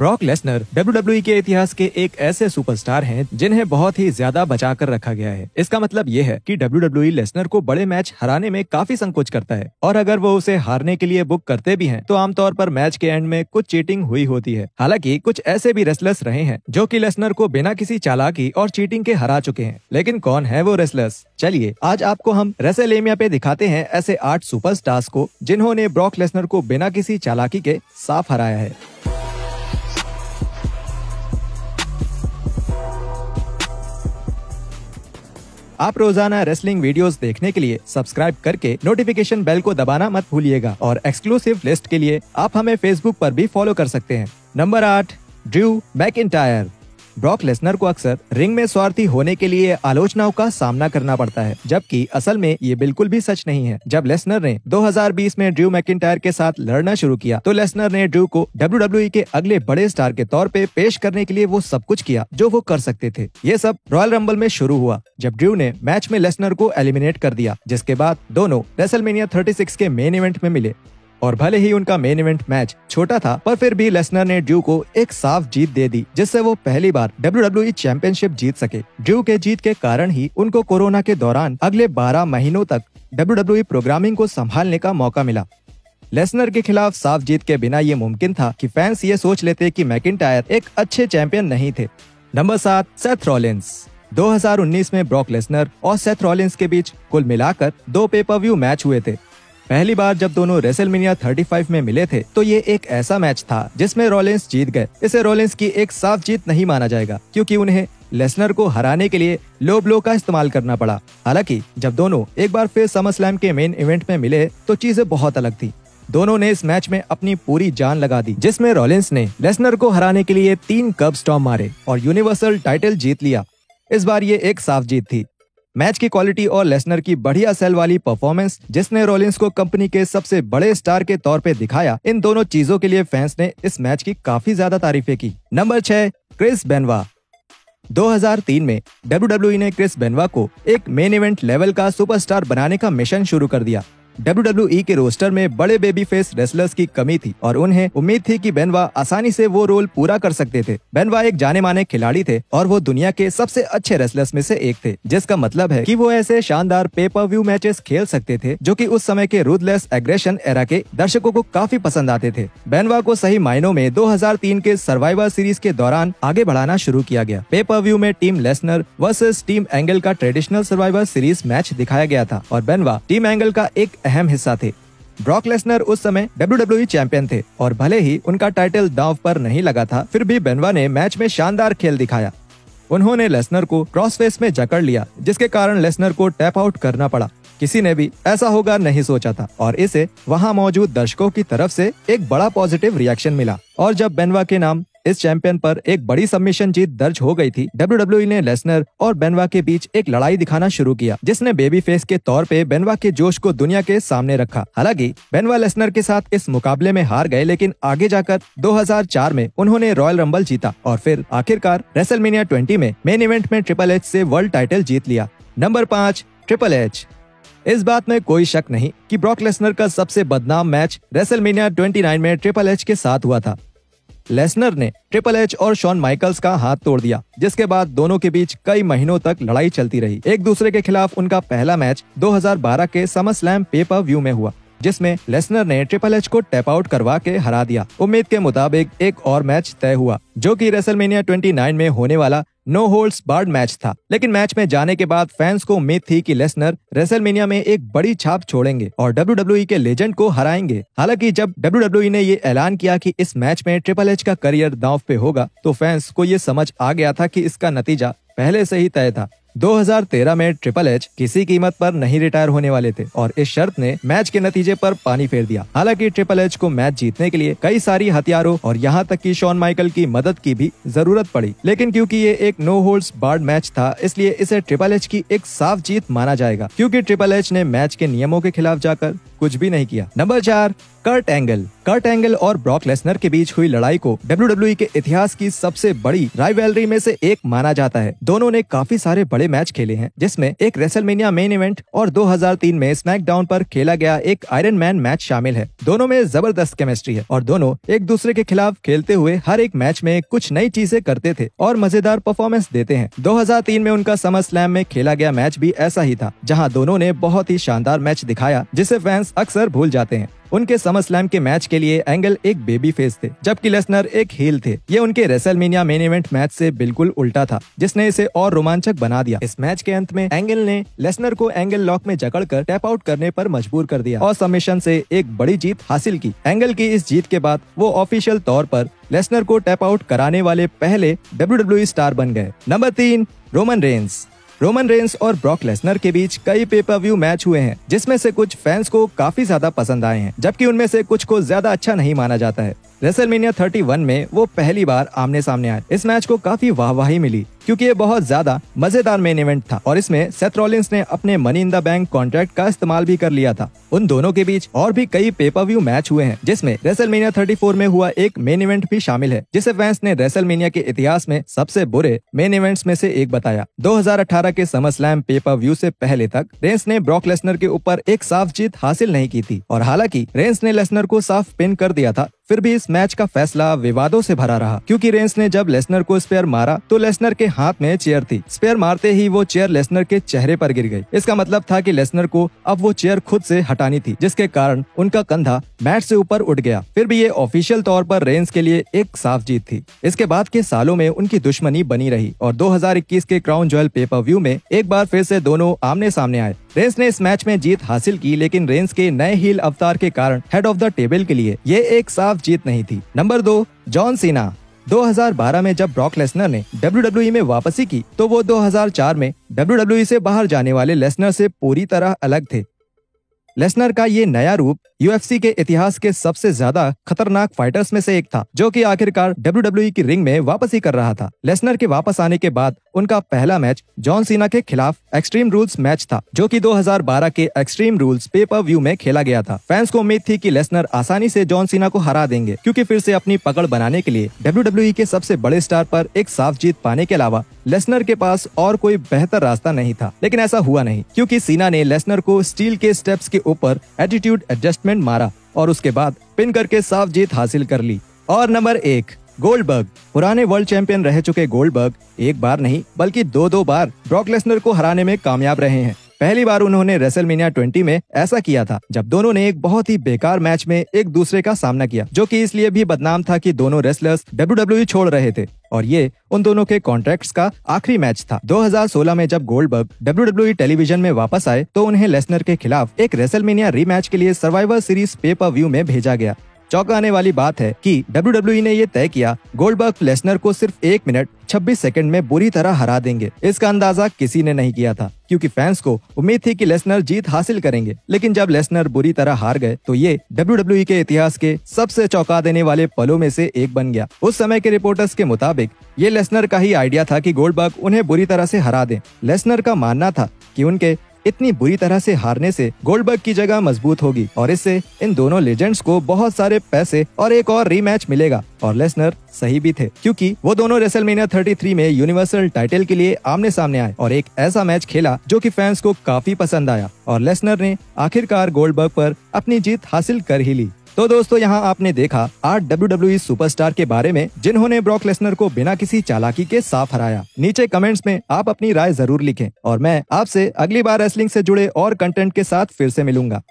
Brock Lesnar WWE के इतिहास के एक ऐसे सुपरस्टार हैं जिन्हें बहुत ही ज्यादा बचा कर रखा गया है। इसका मतलब ये है कि WWE लेसनर को बड़े मैच हराने में काफी संकोच करता है और अगर वो उसे हारने के लिए बुक करते भी हैं तो आमतौर पर मैच के एंड में कुछ चीटिंग हुई होती है। हालांकि कुछ ऐसे भी रेसलर्स रहे हैं जो कि लेसनर को बिना किसी चालाकी और चीटिंग के हरा चुके हैं, लेकिन कौन है वो रेसलर्स? चलिए आज आपको हम रेसलमेनिया पे दिखाते हैं ऐसे 8 सुपरस्टार्स को जिन्होंने ब्रॉक लेसनर को बिना किसी चालाकी के साफ हराया है। आप रोजाना रेसलिंग वीडियोस देखने के लिए सब्सक्राइब करके नोटिफिकेशन बेल को दबाना मत भूलिएगा और एक्सक्लूसिव लिस्ट के लिए आप हमें फेसबुक पर भी फॉलो कर सकते हैं। Number 8, Drew McIntyre. Brock Lesnar को अक्सर रिंग में स्वार्थी होने के लिए आलोचनाओं का सामना करना पड़ता है, जबकि असल में ये बिल्कुल भी सच नहीं है। जब लेसनर ने 2020 में ड्रू मैकिंटायर के साथ लड़ना शुरू किया तो लेसनर ने ड्रू को WWE के अगले बड़े स्टार के तौर पे पेश करने के लिए वो सब कुछ किया जो वो कर सकते थे। ये सब रॉयल रंबल में शुरू हुआ जब ड्रू ने मैच में लेसनर को एलिमिनेट कर दिया, जिसके बाद दोनों रेसलमेनिया 36 के मेन इवेंट में मिले और भले ही उनका मेन इवेंट मैच छोटा था पर फिर भी लेसनर ने ड्रू को एक साफ जीत दे दी, जिससे वो पहली बार WWE चैंपियनशिप जीत सके। ड्रू के जीत के कारण ही उनको कोरोना के दौरान अगले 12 महीनों तक WWE प्रोग्रामिंग को संभालने का मौका मिला। लेसनर के खिलाफ साफ जीत के बिना ये मुमकिन था कि फैंस ये सोच लेते कि मैकिंटायर एक अच्छे चैंपियन नहीं थे। Number 7, Seth Rollins. 2019 में ब्रॉक लेसनर और सेथ रॉलिंस के बीच कुल मिलाकर 2 पेपर-व्यू मैच हुए थे। पहली बार जब दोनों रेसलमेनिया 35 में मिले थे तो ये एक ऐसा मैच था जिसमें रॉलिंस जीत गए। इसे रॉलिंस की एक साफ जीत नहीं माना जाएगा क्योंकि उन्हें लेसनर को हराने के लिए लो ब्लो का इस्तेमाल करना पड़ा। हालांकि जब दोनों एक बार फिर समरस्लैम के मेन इवेंट में मिले तो चीजें बहुत अलग थी। दोनों ने इस मैच में अपनी पूरी जान लगा दी, जिसमें रॉलिंस ने लेसनर को हराने के लिए 3 कर्ब स्टॉम्प मारे और यूनिवर्सल टाइटल जीत लिया। इस बार ये एक साफ जीत थी। मैच की क्वालिटी और लेसनर की बढ़िया सेल वाली परफॉर्मेंस जिसने रॉलिंस को कंपनी के सबसे बड़े स्टार के तौर पे दिखाया, इन दोनों चीजों के लिए फैंस ने इस मैच की काफी ज्यादा तारीफें की। Number 6, Chris बेनवा। 2003 में WWE ने क्रिस बेनवा को एक मेन इवेंट लेवल का सुपरस्टार बनाने का मिशन शुरू कर दिया। WWE के रोस्टर में बड़े बेबी फेस रेसलर्स की कमी थी और उन्हें उम्मीद थी कि बेनवा आसानी से वो रोल पूरा कर सकते थे। बेनवा एक जाने माने खिलाड़ी थे और वो दुनिया के सबसे अच्छे रेसलर्स में से एक थे, जिसका मतलब है कि वो ऐसे शानदार पेपर व्यू मैचेस खेल सकते थे जो कि उस समय के रूथलेस एग्रेशन एरा के दर्शकों को काफी पसंद आते थे। बेनवा को सही मायनों में 2003 के सर्वाइवर सीरीज के दौरान आगे बढ़ाना शुरू किया गया। पेपर व्यू में team Lesnar versus team angle का ट्रेडिशनल सर्वाइवर सीरीज मैच दिखाया गया था और बेनवा टीम एंगल का एक अहम हिस्सा थे। ब्रॉक लेसनर उस समय WWE चैंपियन थे और भले ही उनका टाइटल दांव पर नहीं लगा था, फिर भी बेनवा ने मैच में शानदार खेल दिखाया। उन्होंने लेसनर को क्रॉसफेस में जकड़ लिया, जिसके कारण लेसनर को टैप आउट करना पड़ा। किसी ने भी ऐसा होगा नहीं सोचा था और इसे वहां मौजूद दर्शकों की तरफ से एक बड़ा पॉजिटिव रिएक्शन मिला। और जब बेनवा के नाम इस चैंपियन पर एक बड़ी सबमिशन जीत दर्ज हो गई थी, WWE ने लेसनर और बेनवा के बीच एक लड़ाई दिखाना शुरू किया, जिसने बेबी फेस के तौर पे बेनवा के जोश को दुनिया के सामने रखा। हालांकि बेनवा लेसनर के साथ इस मुकाबले में हार गए, लेकिन आगे जाकर 2004 में उन्होंने रॉयल रंबल जीता और फिर आखिरकार रेसलमेनिया 20 में मेन इवेंट में ट्रिपल एच से वर्ल्ड टाइटल जीत लिया। Number 5, triple H. इस बात में कोई शक नहीं कि ब्रॉक लेसनर का सबसे बदनाम मैच रेसलमेनिया 29 में ट्रिपल एच के साथ हुआ था। लेसनर ने ट्रिपल एच और शॉन माइकल्स का हाथ तोड़ दिया, जिसके बाद दोनों के बीच कई महीनों तक लड़ाई चलती रही। एक दूसरे के खिलाफ उनका पहला मैच 2012 के समरस्लैम पेपर व्यू में हुआ, जिसमें लेसनर ने ट्रिपल एच को टैप आउट करवा के हरा दिया। उम्मीद के मुताबिक एक और मैच तय हुआ जो कि रेसलमेनिया 29 में होने वाला नो होल्ड्स बार्ड मैच था, लेकिन मैच में जाने के बाद फैंस को उम्मीद थी कि लेसनर रेसलमेनिया में एक बड़ी छाप छोड़ेंगे और WWE के लेजेंड को हराएंगे। हालांकि जब WWE ने ये ऐलान किया कि इस मैच में ट्रिपल एच का करियर दांव पे होगा तो फैंस को ये समझ आ गया था कि इसका नतीजा पहले से ही तय था। 2013 में ट्रिपल एच किसी कीमत पर नहीं रिटायर होने वाले थे और इस शर्त ने मैच के नतीजे पर पानी फेर दिया। हालांकि ट्रिपल एच को मैच जीतने के लिए कई सारी हथियारों और यहाँ तक कि शॉन माइकल की मदद की भी जरूरत पड़ी, लेकिन क्योंकि ये एक नो होल्ड्स बार्ड मैच था इसलिए इसे ट्रिपल एच की एक साफ जीत माना जाएगा, क्योंकि ट्रिपल एच ने मैच के नियमों के खिलाफ जाकर कुछ भी नहीं किया। नंबर 4, कर्ट एंगल और ब्रॉक लेसनर के बीच हुई लड़ाई को WWE के इतिहास की सबसे बड़ी राइवलरी में से एक माना जाता है। दोनों ने काफी सारे बड़े मैच खेले हैं, जिसमें एक रेसलमेनिया मेन इवेंट और 2003 में स्मैकडाउन पर खेला गया एक आयरन मैन मैच शामिल है। दोनों में जबरदस्त केमिस्ट्री है और दोनों एक दूसरे के खिलाफ खेलते हुए हर एक मैच में कुछ नई चीजें करते थे और मजेदार परफॉर्मेंस देते हैं। 2003 में उनका समर स्लैम में खेला गया मैच भी ऐसा ही था, जहां दोनों ने बहुत ही शानदार मैच दिखाया, जिसे फैंस अक्सर भूल जाते हैं। उनके समर स्लैम के मैच के लिए एंगल एक बेबी फेस थे, जबकि लेसनर एक हील थे। ये उनके रेसलमेनिया मेन इवेंट मैच से बिल्कुल उल्टा था, जिसने इसे और रोमांचक बना दिया। इस मैच के अंत में एंगल ने लेसनर को एंगल लॉक में जकड़कर टैप आउट करने पर मजबूर कर दिया और सबमिशन से एक बड़ी जीत हासिल की। एंगल की इस जीत के बाद वो ऑफिशियल तौर पर लेसनर को टैप आउट कराने वाले पहले WWE स्टार बन गए। नंबर 3, रोमन रेंस और ब्रॉक लेसनर के बीच कई पेपर व्यू मैच हुए हैं, जिसमें से कुछ फैंस को काफी ज्यादा पसंद आए हैं, जबकि उनमें से कुछ को ज्यादा अच्छा नहीं माना जाता है। रेसलमेनिया 31 में वो पहली बार आमने सामने आए। इस मैच को काफी वाहवाही मिली, क्योंकि ये बहुत ज्यादा मजेदार मेन इवेंट था और इसमें सेथ रॉलिंस ने अपने money in the bank contract का इस्तेमाल भी कर लिया था। उन दोनों के बीच और भी कई पेपर व्यू मैच हुए हैं, जिसमें रेसलमेनिया 34 में हुआ एक मेन इवेंट भी शामिल है, जिसे फैंस ने रेसलमेनिया के इतिहास में सबसे बुरे मेन इवेंट्स में से एक बताया। 2018 के समर स्लैम पेपर व्यू से पहले तक रेंस ने ब्रॉक लेसनर के ऊपर एक साफ जीत हासिल नहीं की थी, और हालांकि रेंस ने लेसनर को साफ पिन कर दिया था, फिर भी इस मैच का फैसला विवादों से भरा रहा, क्योंकि रेंस ने जब लेसनर को स्पेयर मारा तो लेसनर के हाथ में चेयर थी। स्पेयर मारते ही वो चेयर लेसनर के चेहरे पर गिर गई। इसका मतलब था कि लेसनर को अब वो चेयर खुद से हटानी थी, जिसके कारण उनका कंधा मैट से ऊपर उठ गया। फिर भी ये ऑफिशियल तौर पर रेंस के लिए एक साफ जीत थी। इसके बाद के सालों में उनकी दुश्मनी बनी रही और 2021 के क्राउन ज्वेल पेपर व्यू में एक बार फिर से दोनों आमने सामने आए। रेंस ने इस मैच में जीत हासिल की, लेकिन रेंस के नए हील अवतार के कारण हेड ऑफ द टेबल के लिए ये एक साफ जीत नहीं थी। Number 2, John Cena. 2012 में जब ब्रॉक लेसनर ने WWE में वापसी की, तो वो 2004 में WWE से बाहर जाने वाले लेसनर से पूरी तरह अलग थे। लेसनर का ये नया रूप UFC के इतिहास के सबसे ज्यादा खतरनाक फाइटर्स में से एक था, जो कि आखिरकार WWE की रिंग में वापसी कर रहा था। लेसनर के वापस आने के बाद उनका पहला मैच जॉन सीना के खिलाफ एक्सट्रीम रूल्स मैच था, जो कि 2012 के एक्सट्रीम रूल्स पेपर व्यू में खेला गया था। फैंस को उम्मीद थी कि लेसनर आसानी से जॉन सीना को हरा देंगे, क्योंकि फिर से अपनी पकड़ बनाने के लिए WWE के सबसे बड़े स्टार पर एक साफ जीत पाने के अलावा लेसनर के पास और कोई बेहतर रास्ता नहीं था। लेकिन ऐसा हुआ नहीं, क्योंकि सीना ने लेसनर को स्टील के स्टेप्स के ऊपर एटीट्यूड एडजस्टमेंट मारा और उसके बाद पिन करके साफ जीत हासिल कर ली। और नंबर 1, गोल्डबर्ग। पुराने वर्ल्ड चैंपियन रह चुके गोल्डबर्ग एक बार नहीं बल्कि दो बार ब्रॉक लेसनर को हराने में कामयाब रहे हैं। पहली बार उन्होंने रेसलमेनिया 20 में ऐसा किया था, जब दोनों ने एक बहुत ही बेकार मैच में एक दूसरे का सामना किया, जो कि इसलिए भी बदनाम था कि दोनों रेसलर्स WWE छोड़ रहे थे और ये उन दोनों के कॉन्ट्रैक्ट्स का आखिरी मैच था। 2016 में जब गोल्डबर्ग WWE टेलीविजन में वापस आए, तो उन्हें लेसनर के खिलाफ एक रेसलमेनिया रीमैच के लिए सर्वाइवर सीरीज पेपर व्यू में भेजा गया। चौंकाने वाली बात है कि WWE ने ये तय किया गोल्डबर्ग लेसनर को सिर्फ 1 मिनट 26 सेकंड में बुरी तरह हरा देंगे। इसका अंदाजा किसी ने नहीं किया था, क्योंकि फैंस को उम्मीद थी कि लेसनर जीत हासिल करेंगे। लेकिन जब लेसनर बुरी तरह हार गए, तो ये WWE के इतिहास के सबसे चौंका देने वाले पलों में से एक बन गया। उस समय के रिपोर्टर्स के मुताबिक ये लेसनर का ही आइडिया था कि गोल्डबर्ग उन्हें बुरी तरह से हरा दें। लेसनर का मानना था कि उनके इतनी बुरी तरह से हारने से गोल्डबर्ग की जगह मजबूत होगी और इससे इन दोनों लेजेंड्स को बहुत सारे पैसे और एक और रीमैच मिलेगा। और लेसनर सही भी थे, क्योंकि वो दोनों रेसलमेनिया 33 में यूनिवर्सल टाइटल के लिए आमने सामने आए और एक ऐसा मैच खेला जो कि फैंस को काफी पसंद आया और लेसनर ने आखिरकार गोल्डबर्ग पर अपनी जीत हासिल कर ही ली। तो दोस्तों, यहाँ आपने देखा 8 WWE सुपरस्टार के बारे में जिन्होंने ब्रॉक लेसनर को बिना किसी चालाकी के साफ हराया। नीचे कमेंट्स में आप अपनी राय जरूर लिखें और मैं आपसे अगली बार रेसलिंग से जुड़े और कंटेंट के साथ फिर से मिलूंगा।